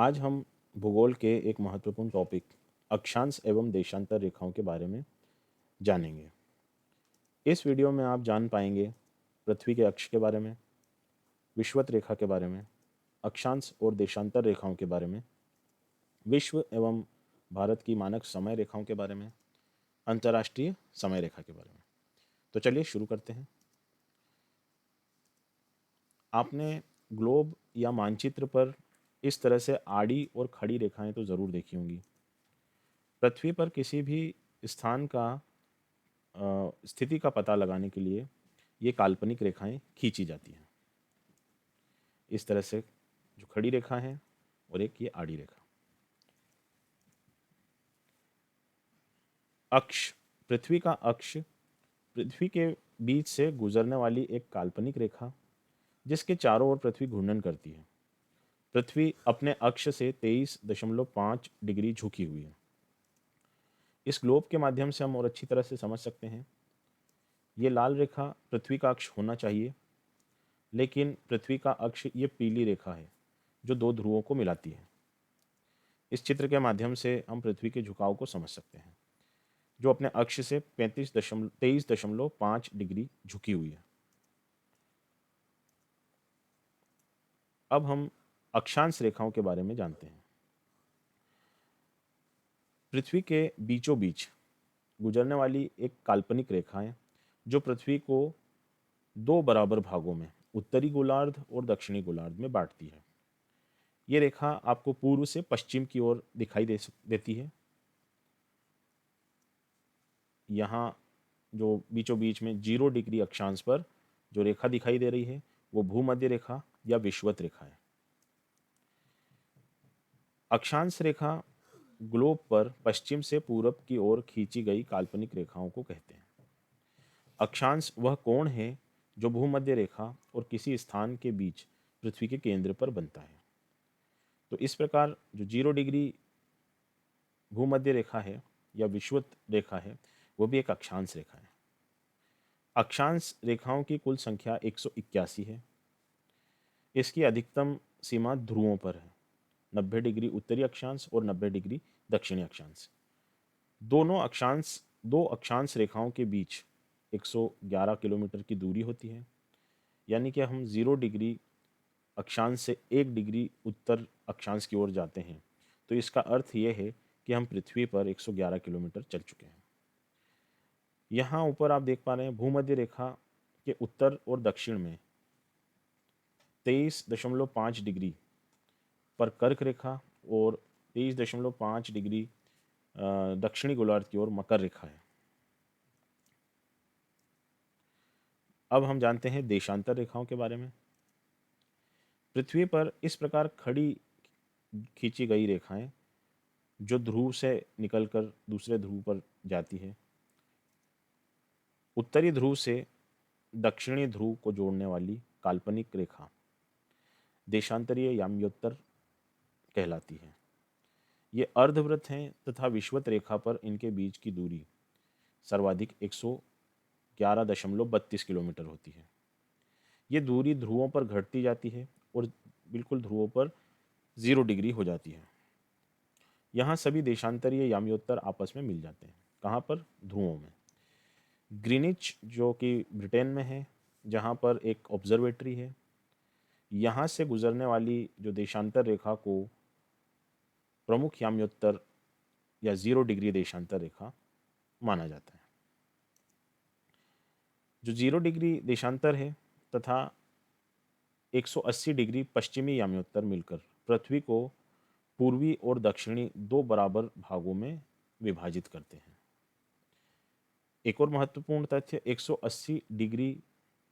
आज हम भूगोल के एक महत्वपूर्ण टॉपिक अक्षांश एवं देशांतर रेखाओं के बारे में जानेंगे। इस वीडियो में आप जान पाएंगे पृथ्वी के अक्ष के बारे में, विषुवत रेखा के बारे में, अक्षांश और देशांतर रेखाओं के बारे में, विश्व एवं भारत की मानक समय रेखाओं के बारे में, अंतर्राष्ट्रीय समय रेखा के बारे में। तो चलिए शुरू करते हैं। आपने ग्लोब या मानचित्र पर इस तरह से आड़ी और खड़ी रेखाएं तो ज़रूर देखी होंगी। पृथ्वी पर किसी भी स्थान का स्थिति का पता लगाने के लिए ये काल्पनिक रेखाएं खींची जाती हैं। इस तरह से जो खड़ी रेखा है और एक ये आड़ी रेखा। अक्ष, पृथ्वी का अक्ष पृथ्वी के बीच से गुजरने वाली एक काल्पनिक रेखा जिसके चारों ओर पृथ्वी घूर्णन करती है। पृथ्वी अपने अक्ष से 23.5 डिग्री झुकी हुई है। इस ग्लोब के माध्यम से हम और अच्छी तरह से समझ सकते हैं। ये लाल रेखा पृथ्वी का अक्ष होना चाहिए, लेकिन पृथ्वी का अक्ष ये पीली रेखा है जो दो ध्रुवों को मिलाती है। इस चित्र के माध्यम से हम पृथ्वी के झुकाव को समझ सकते हैं, जो अपने अक्ष से 23.5 डिग्री झुकी हुई है। अब हम अक्षांश रेखाओं के बारे में जानते हैं। पृथ्वी के बीचों बीच गुजरने वाली एक काल्पनिक रेखा है जो पृथ्वी को दो बराबर भागों में, उत्तरी गोलार्ध और दक्षिणी गोलार्ध में बांटती है। ये रेखा आपको पूर्व से पश्चिम की ओर दिखाई देती है। यहाँ जो बीचों बीच में 0 डिग्री अक्षांश पर जो रेखा दिखाई दे रही है वो भूमध्य रेखा या विषुवत रेखा है। अक्षांश रेखा ग्लोब पर पश्चिम से पूरब की ओर खींची गई काल्पनिक रेखाओं को कहते हैं। अक्षांश वह कोण है जो भूमध्य रेखा और किसी स्थान के बीच पृथ्वी के केंद्र पर बनता है। तो इस प्रकार जो 0 डिग्री भूमध्य रेखा है या विषुवत रेखा है वो भी एक अक्षांश रेखा है। अक्षांश रेखाओं की कुल संख्या 181 है। इसकी अधिकतम सीमा ध्रुवों पर है, 90 डिग्री उत्तरी अक्षांश और 90 डिग्री दक्षिणी अक्षांश। दो अक्षांश रेखाओं के बीच 111 किलोमीटर की दूरी होती है। यानी कि हम 0 डिग्री अक्षांश से 1 डिग्री उत्तर अक्षांश की ओर जाते हैं तो इसका अर्थ यह है कि हम पृथ्वी पर 111 किलोमीटर चल चुके हैं। यहाँ ऊपर आप देख पा रहे हैं भूमध्य रेखा के उत्तर और दक्षिण में 23.5 डिग्री पर कर्क रेखा और 23.5 डिग्री दक्षिणी गोलार्ध की ओर मकर रेखा है। अब हम जानते हैं देशांतर रेखाओं के बारे में। पृथ्वी पर इस प्रकार खड़ी खींची गई रेखाएं जो ध्रुव से निकलकर दूसरे ध्रुव पर जाती है। उत्तरी ध्रुव से दक्षिणी ध्रुव को जोड़ने वाली काल्पनिक रेखा देशांतरीय याम्योत्तर कहलाती है। ये अर्धवृत्त हैं तथा विषुवत रेखा पर इनके बीच की दूरी सर्वाधिक 111.32 किलोमीटर होती है। ये दूरी ध्रुवों पर घटती जाती है और बिल्कुल ध्रुवों पर 0 डिग्री हो जाती है। यहाँ सभी देशांतरीय याम्योत्तर आपस में मिल जाते हैं। कहाँ पर? ध्रुवों में। ग्रीनिच जो कि ब्रिटेन में है, जहाँ पर एक ऑब्जर्वेटरी है, यहाँ से गुजरने वाली जो देशांतर रेखा को प्रमुख याम्योत्तर या 0 डिग्री देशांतर रेखा माना जाता है। जो 0 डिग्री देशांतर है तथा 180 डिग्री पश्चिमी याम्योत्तर मिलकर पृथ्वी को पूर्वी और दक्षिणी दो बराबर भागों में विभाजित करते हैं। एक और महत्वपूर्ण तथ्य 180 डिग्री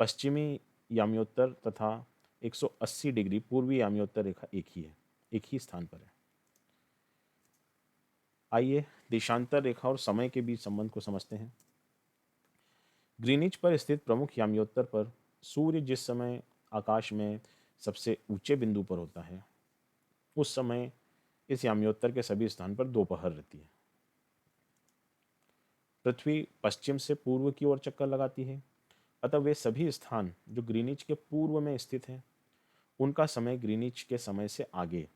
पश्चिमी याम्योत्तर तथा 180 डिग्री पूर्वी याम्योत्तर रेखा एक ही है, एक ही स्थान पर है। आइए देशांतर रेखा और समय के बीच संबंध को समझते हैं। ग्रीनिच पर स्थित प्रमुख याम्योत्तर पर सूर्य जिस समय आकाश में सबसे ऊंचे बिंदु पर होता है उस समय इस याम्योत्तर के सभी स्थान पर दोपहर रहती है। पृथ्वी पश्चिम से पूर्व की ओर चक्कर लगाती है, अतः वे सभी स्थान जो ग्रीनिच के पूर्व में स्थित हैं उनका समय ग्रीनिच के समय से आगे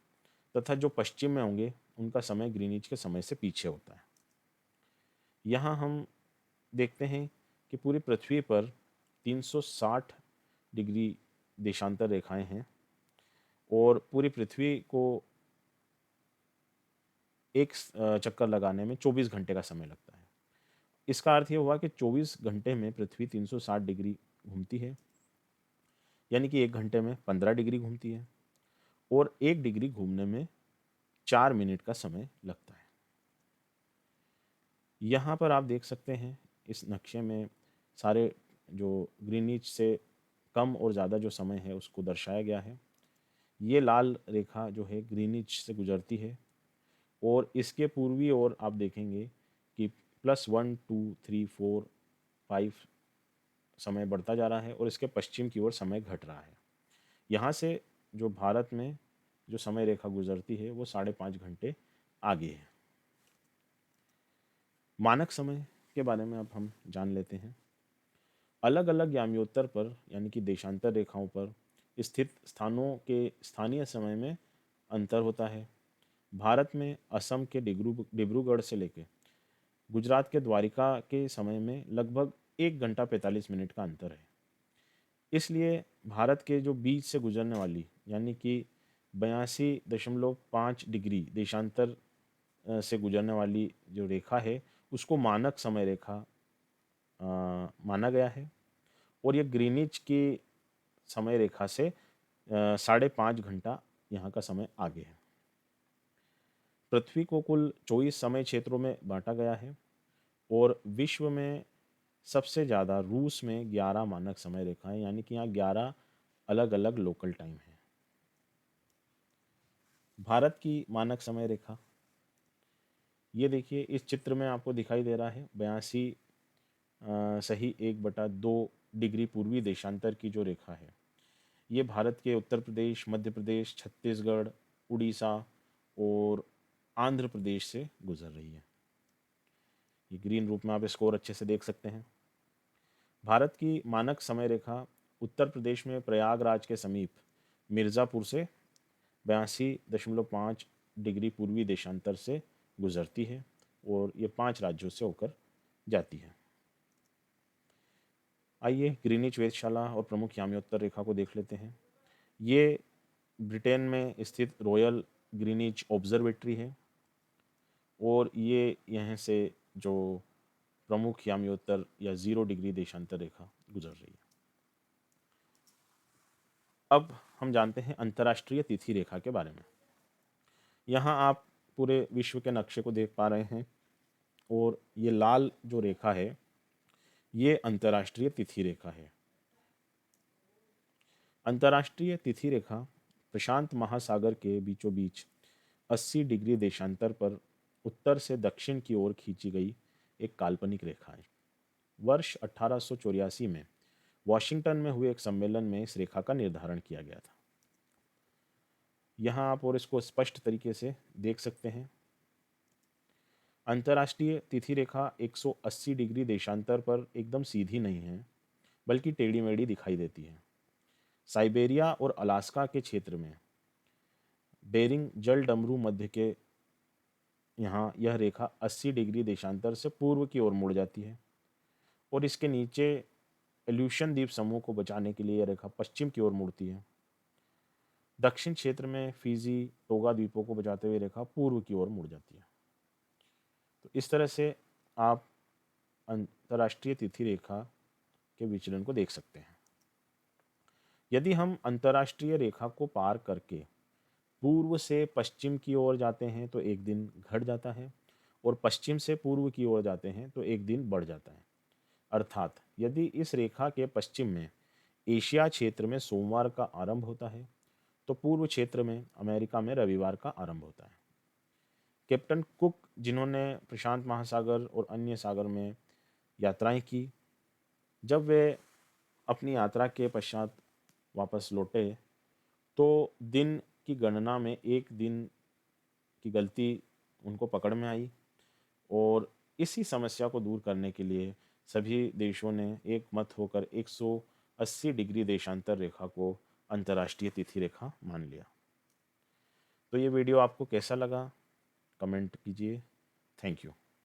तथा जो पश्चिम में होंगे उनका समय ग्रीनिच के समय से पीछे होता है। यहाँ हम देखते हैं कि पूरी पृथ्वी पर 360 डिग्री देशांतर रेखाएं हैं और पूरी पृथ्वी को एक चक्कर लगाने में 24 घंटे का समय लगता है। इसका अर्थ ये हुआ कि 24 घंटे में पृथ्वी 360 डिग्री घूमती है, यानी कि 1 घंटे में 15 डिग्री घूमती है और 1 डिग्री घूमने में 4 मिनट का समय लगता है। यहाँ पर आप देख सकते हैं इस नक्शे में सारे जो ग्रीनिच से कम और ज़्यादा जो समय है उसको दर्शाया गया है। ये लाल रेखा जो है ग्रीनिच से गुजरती है और इसके पूर्वी ओर आप देखेंगे कि +1 2 3 4 5 समय बढ़ता जा रहा है और इसके पश्चिम की ओर समय घट रहा है। यहाँ से जो भारत में जो समय रेखा गुजरती है वो 5.5 घंटे आगे है। मानक समय के बारे में अब हम जान लेते हैं। अलग अलग याम्योत्तर पर यानी कि देशांतर रेखाओं पर स्थित स्थानों के स्थानीय समय में अंतर होता है। भारत में असम के डिब्रूगढ़ से लेकर गुजरात के द्वारिका के समय में लगभग 1 घंटा 45 मिनट का अंतर है। इसलिए भारत के जो बीच से गुजरने वाली यानी कि 82.5 डिग्री देशांतर से गुजरने वाली जो रेखा है उसको मानक समय रेखा माना गया है और ये ग्रीनिच की समय रेखा से 5.5 घंटा यहाँ का समय आगे है। पृथ्वी को कुल 24 समय क्षेत्रों में बांटा गया है और विश्व में सबसे ज़्यादा रूस में 11 मानक समय रेखाएं यानी कि यहाँ 11 अलग अलग लोकल टाइम है। भारत की मानक समय रेखा ये देखिए इस चित्र में आपको दिखाई दे रहा है 82 सही 1/2 डिग्री पूर्वी देशांतर की जो रेखा है ये भारत के उत्तर प्रदेश, मध्य प्रदेश, छत्तीसगढ़, उड़ीसा और आंध्र प्रदेश से गुजर रही है। ये ग्रीन रूप में आप इसको और अच्छे से देख सकते हैं। भारत की मानक समय रेखा उत्तर प्रदेश में प्रयागराज के समीप मिर्ज़ापुर से 82.5 डिग्री पूर्वी देशांतर से गुजरती है और ये 5 राज्यों से होकर जाती है। आइए ग्रीनिच वेधशाला और प्रमुख याम्योत्तर रेखा को देख लेते हैं। ये ब्रिटेन में स्थित रॉयल ग्रीनिच ऑब्जर्वेटरी है और ये यहाँ से जो प्रमुख याम्योत्तर या 0 डिग्री देशांतर रेखा गुजर रही है। अब हम जानते हैं अंतर्राष्ट्रीय तिथि रेखा के बारे में। यहाँ आप पूरे विश्व के नक्शे को देख पा रहे हैं और ये लाल जो रेखा है ये अंतर्राष्ट्रीय तिथि रेखा है। अंतर्राष्ट्रीय तिथि रेखा प्रशांत महासागर के बीचों बीच 80 डिग्री देशांतर पर उत्तर से दक्षिण की ओर खींची गई एक काल्पनिक रेखा है। वर्ष 1884 में वॉशिंगटन में हुए एक सम्मेलन में इस रेखा का निर्धारण किया गया था। यहाँ आप और इसको स्पष्ट तरीके से देख सकते हैं। अंतर्राष्ट्रीय तिथि रेखा 180 डिग्री देशांतर पर एकदम सीधी नहीं है बल्कि टेढ़ी मेढ़ी दिखाई देती है। साइबेरिया और अलास्का के क्षेत्र में बेरिंग जल डमरू मध्य के यहाँ यह रेखा 80 डिग्री देशांतर से पूर्व की ओर मुड़ जाती है और इसके नीचे एल्यूशन द्वीप समूह को बचाने के लिए यह रेखा पश्चिम की ओर मुड़ती है। दक्षिण क्षेत्र में फिजी टोगा द्वीपों को बचाते हुए रेखा पूर्व की ओर मुड़ जाती है। तो इस तरह से आप अंतर्राष्ट्रीय तिथि रेखा के विचलन को देख सकते हैं। यदि हम अंतर्राष्ट्रीय रेखा को पार करके पूर्व से पश्चिम की ओर जाते हैं तो एक दिन घट जाता है और पश्चिम से पूर्व की ओर जाते हैं तो एक दिन बढ़ जाता है। अर्थात यदि इस रेखा के पश्चिम में एशिया क्षेत्र में सोमवार का आरंभ होता है तो पूर्व क्षेत्र में अमेरिका में रविवार का आरंभ होता है। कैप्टन कुक जिन्होंने प्रशांत महासागर और अन्य सागर में यात्राएं की, जब वे अपनी यात्रा के पश्चात वापस लौटे तो दिन की गणना में एक दिन की गलती उनको पकड़ में आई और इसी समस्या को दूर करने के लिए सभी देशों ने एक मत होकर 180 डिग्री देशांतर रेखा को अंतर्राष्ट्रीय तिथि रेखा मान लिया। तो ये वीडियो आपको कैसा लगा कमेंट कीजिए। Thank you.